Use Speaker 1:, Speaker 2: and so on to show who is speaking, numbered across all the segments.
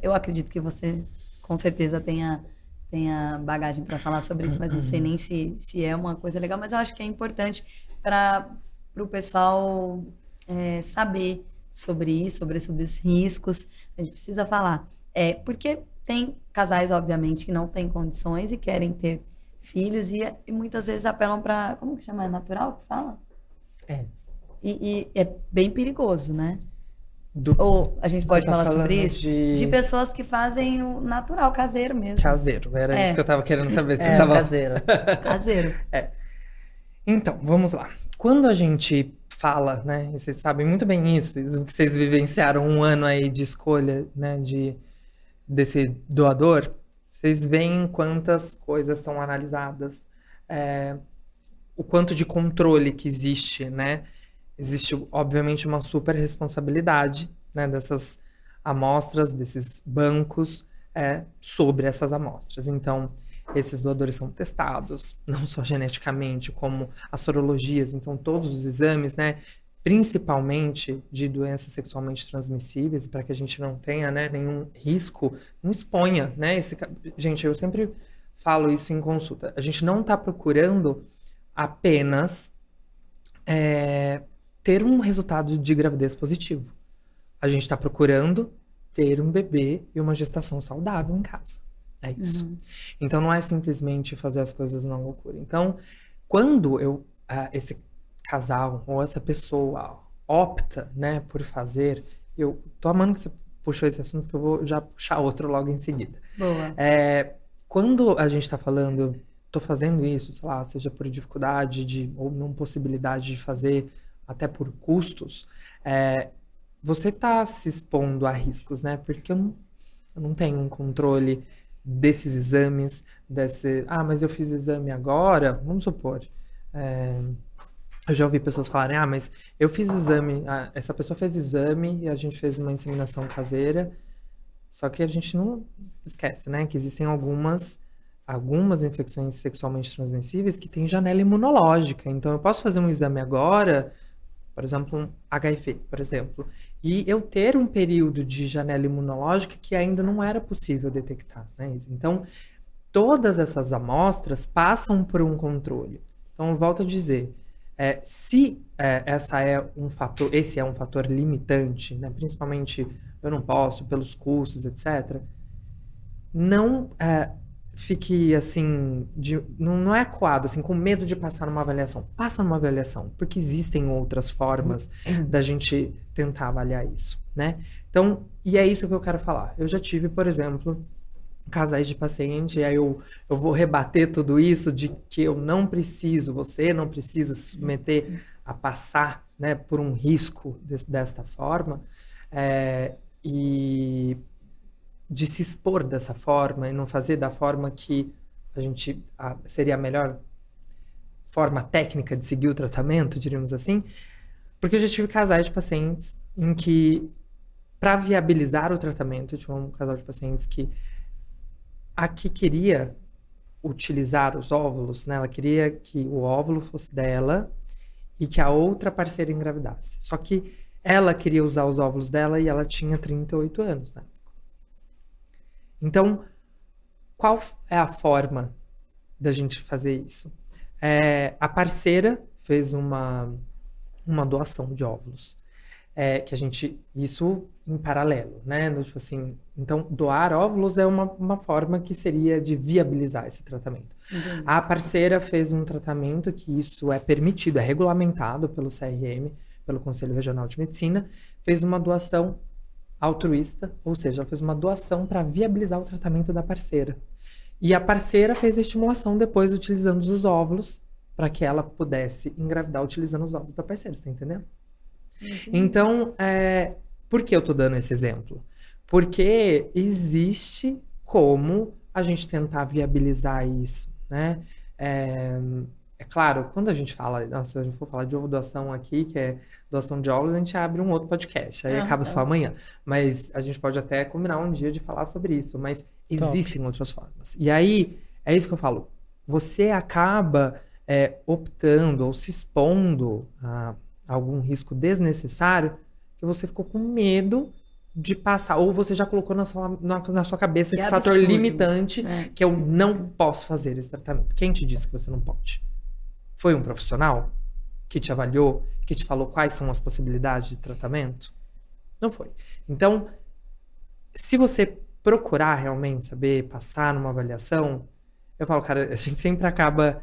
Speaker 1: Eu acredito que você, com certeza, tenha bagagem para falar sobre isso, mas não sei nem se é uma coisa legal, mas eu acho que é importante para o pessoal saber sobre isso, sobre os riscos. A gente precisa falar. Porque tem casais, obviamente, que não têm condições e querem ter filhos e muitas vezes apelam para, como que chama? É natural que fala?
Speaker 2: É.
Speaker 1: E é bem perigoso, né?
Speaker 2: Do,
Speaker 1: Ou a gente
Speaker 2: você
Speaker 1: pode
Speaker 2: tá
Speaker 1: falar
Speaker 2: falando
Speaker 1: sobre isso? De
Speaker 2: de
Speaker 1: pessoas que fazem o natural, caseiro mesmo.
Speaker 2: caseiro. Era isso que eu tava querendo saber. Se você
Speaker 3: É, o
Speaker 2: tava...
Speaker 3: caseiro.
Speaker 1: Caseiro.
Speaker 2: Então, vamos lá. Quando a gente fala, né? E vocês sabem muito bem isso. Vocês vivenciaram um ano aí de escolha, né? Desse doador. Vocês veem quantas coisas são analisadas. O quanto de controle que existe, né? Existe, obviamente, uma super responsabilidade, né, dessas amostras, desses bancos, sobre essas amostras. Então, esses doadores são testados, não só geneticamente, como as sorologias, então todos os exames, né, principalmente de doenças sexualmente transmissíveis, para que a gente não tenha, né, nenhum risco, não exponha, né, gente, eu sempre falo isso em consulta, a gente não está procurando apenas ter um resultado de gravidez positivo. A gente está procurando ter um bebê e uma gestação saudável em casa. É isso.
Speaker 1: Uhum.
Speaker 2: Então, não é simplesmente fazer as coisas na loucura. Então, quando esse casal ou essa pessoa opta, né, por fazer... Eu tô amando que você puxou esse assunto, porque eu vou já puxar outro logo em seguida.
Speaker 1: Boa.
Speaker 2: Quando a gente está falando, tô fazendo isso, sei lá, seja por dificuldade ou não possibilidade de fazer, até por custos, você está se expondo a riscos, né? Porque eu não tenho um controle desses exames, mas eu fiz exame agora, vamos supor. Eu já ouvi pessoas falarem, mas eu fiz exame, essa pessoa fez exame e a gente fez uma inseminação caseira, só que a gente não esquece, né? Que existem algumas infecções sexualmente transmissíveis que têm janela imunológica. Então, eu posso fazer um exame agora, por exemplo, um HIV, por exemplo, e eu ter um período de janela imunológica que ainda não era possível detectar, né? Então, todas essas amostras passam por um controle. Então, eu volto a dizer, se esse é um fator limitante, né? Principalmente eu não posso, pelos custos, etc., não fique assim, não é acuado, assim, com medo de passar numa avaliação. Passa numa avaliação, porque existem outras formas da gente tentar avaliar isso, né? Então, e é isso que eu quero falar. Eu já tive, por exemplo, casais de paciente, e aí eu vou rebater tudo isso de que você não precisa se submeter a passar, né, por um risco desta forma, e de se expor dessa forma e não fazer da forma que seria a melhor forma técnica de seguir o tratamento, diríamos assim, porque eu já tive casais de pacientes em que, para viabilizar o tratamento, eu tinha um casal de pacientes que queria utilizar os óvulos, né? Ela queria que o óvulo fosse dela e que a outra parceira engravidasse. Só que ela queria usar os óvulos dela e ela tinha 38 anos, né? Então, qual é a forma da gente fazer isso? A parceira fez uma doação de óvulos. Isso em paralelo, né? Tipo assim, então, doar óvulos é uma forma que seria de viabilizar esse tratamento.
Speaker 1: Entendi.
Speaker 2: A parceira fez um tratamento que isso é permitido, é regulamentado pelo CRM, pelo Conselho Regional de Medicina, fez uma doação altruísta, ou seja, ela fez uma doação para viabilizar o tratamento da parceira. E a parceira fez a estimulação depois utilizando os óvulos para que ela pudesse engravidar utilizando os óvulos da parceira, você tá entendendo? Então, por que eu tô dando esse exemplo? Porque existe como a gente tentar viabilizar isso, né? É claro, quando a gente fala, se a gente for falar de ovo doação aqui, que é doação de óvulos, a gente abre um outro podcast, aí acaba só amanhã. Mas a gente pode até combinar um dia de falar sobre isso, mas existem outras formas. E aí, é isso que eu falo, você acaba optando ou se expondo a algum risco desnecessário que você ficou com medo de passar, ou você já colocou na sua cabeça
Speaker 1: Que
Speaker 2: esse fator
Speaker 1: absurdo.
Speaker 2: limitante que eu não posso fazer esse tratamento. Quem te disse que você não pode? Foi um profissional que te avaliou, que te falou quais são as possibilidades de tratamento? Não foi. Então, se você procurar realmente saber, passar numa avaliação, eu falo, cara, a gente sempre acaba...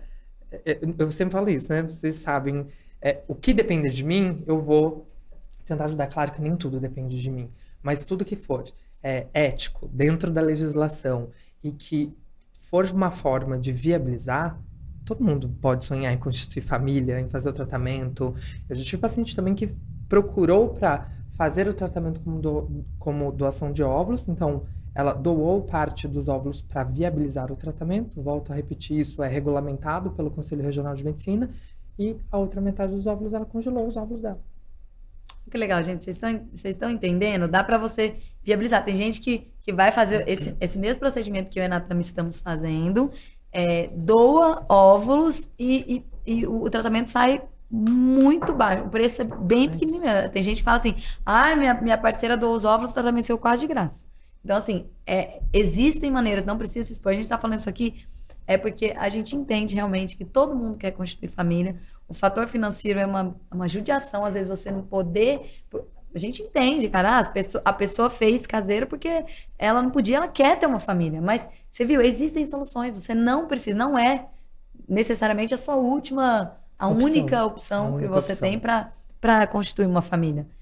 Speaker 2: Eu sempre falo isso, né? Vocês sabem, o que depende de mim, eu vou tentar ajudar. Claro que nem tudo depende de mim, mas tudo que for ético, dentro da legislação, e que for uma forma de viabilizar, todo mundo pode sonhar em constituir família, em fazer o tratamento. Eu já tive paciente também que procurou para fazer o tratamento como doação de óvulos, então ela doou parte dos óvulos para viabilizar o tratamento. Volto a repetir, isso é regulamentado pelo Conselho Regional de Medicina, e a outra metade dos óvulos, ela congelou os óvulos dela.
Speaker 1: Que legal, gente. Vocês estão entendendo? Dá para você viabilizar. Tem gente que vai fazer esse mesmo procedimento que eu e a Natami estamos fazendo, doa óvulos e o tratamento sai muito baixo. O preço é bem pequenininho. Tem gente que fala assim, minha parceira doou os óvulos, o tratamento saiu quase de graça. Então, assim, existem maneiras, não precisa se expor. A gente tá falando isso aqui porque a gente entende realmente que todo mundo quer constituir família. O fator financeiro é uma judiação, às vezes você não poder... A gente entende, cara, a pessoa fez caseiro porque ela não podia, ela quer ter uma família. Mas, você viu, existem soluções, você não precisa, não é necessariamente a sua única opção que você tem para constituir uma família.